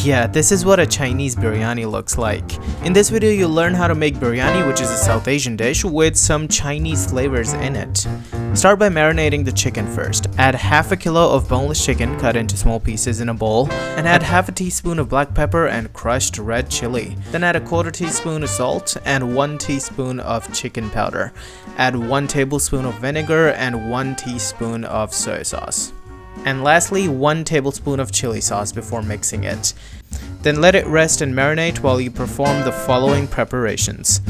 yeah, this is what a Chinese biryani looks like. In this video, you'll learn how to make biryani, which is a South Asian dish with some Chinese flavors in it. Start by marinating the chicken first. Add half a kilo of boneless chicken cut into small pieces in a bowl, and add half a teaspoon of black pepper and crushed red chili. Then add a quarter teaspoon of salt and 1 teaspoon of chicken powder. Add 1 tablespoon of vinegar and 1 teaspoon of soy sauce. And lastly, 1 tablespoon of chili sauce before mixing it. Then let it rest and marinate while you perform the following preparations.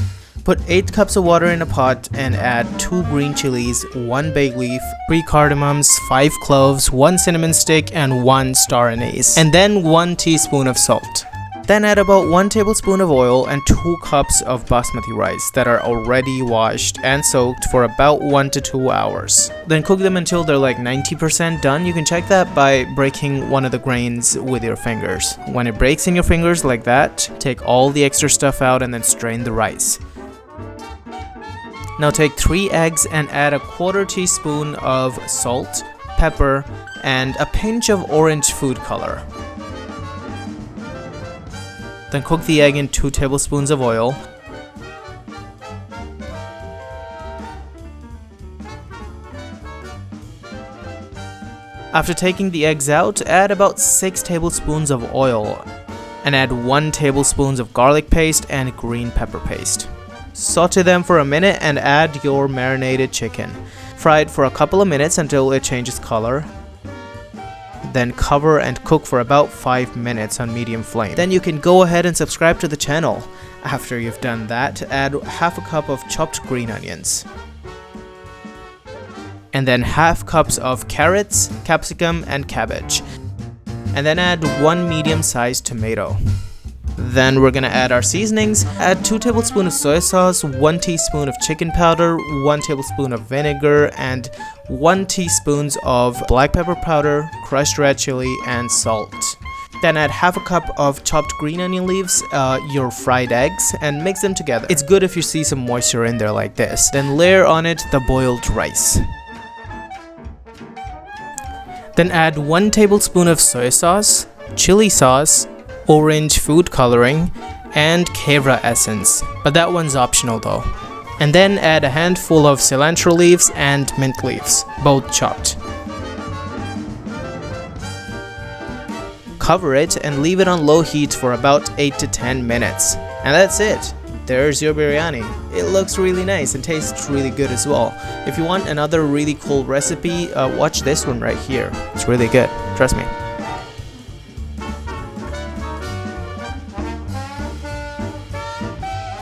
Put 8 cups of water in a pot and add 2 green chilies, 1 bay leaf, 3 cardamoms, 5 cloves, 1 cinnamon stick, and 1 star anise. And then 1 teaspoon of salt. Then add about 1 tablespoon of oil and 2 cups of basmati rice that are already washed and soaked for about 1 to 2 hours. Then cook them until they're like 90% done. You can check that by breaking one of the grains with your fingers. When it breaks in your fingers like that, take all the extra stuff out and then strain the rice. Now take 3 eggs and add a quarter teaspoon of salt, pepper, and a pinch of orange food color. Then cook the egg in 2 tablespoons of oil. After taking the eggs out, add about 6 tablespoons of oil and add 1 tablespoon of garlic paste and green pepper paste. Saute them for a minute and add your marinated chicken. Fry it for a couple of minutes until it changes color. Then cover and cook for about 5 minutes on medium flame. Then you can go ahead and subscribe to the channel. After you've done that, add half a cup of chopped green onions. And then half cups of carrots, capsicum, and cabbage. And then add 1 medium-sized tomato. Then we're gonna add our seasonings. Add 2 tablespoons of soy sauce, 1 teaspoon of chicken powder, 1 tablespoon of vinegar, and 1 teaspoon of black pepper powder, crushed red chili, and salt. Then add half a cup of chopped green onion leaves, your fried eggs, and mix them together. It's good if you see some moisture in there like this. Then layer on it the boiled rice. Then add 1 tablespoon of soy sauce, chili sauce, orange food coloring, and kevra essence, but that one's optional though. And then add a handful of cilantro leaves and mint leaves, both chopped. Cover it and leave it on low heat for about 8 to 10 minutes. And that's it. There's your biryani. It looks really nice and tastes really good as well. If you want another really cool recipe, watch this one right here. It's really good, trust me.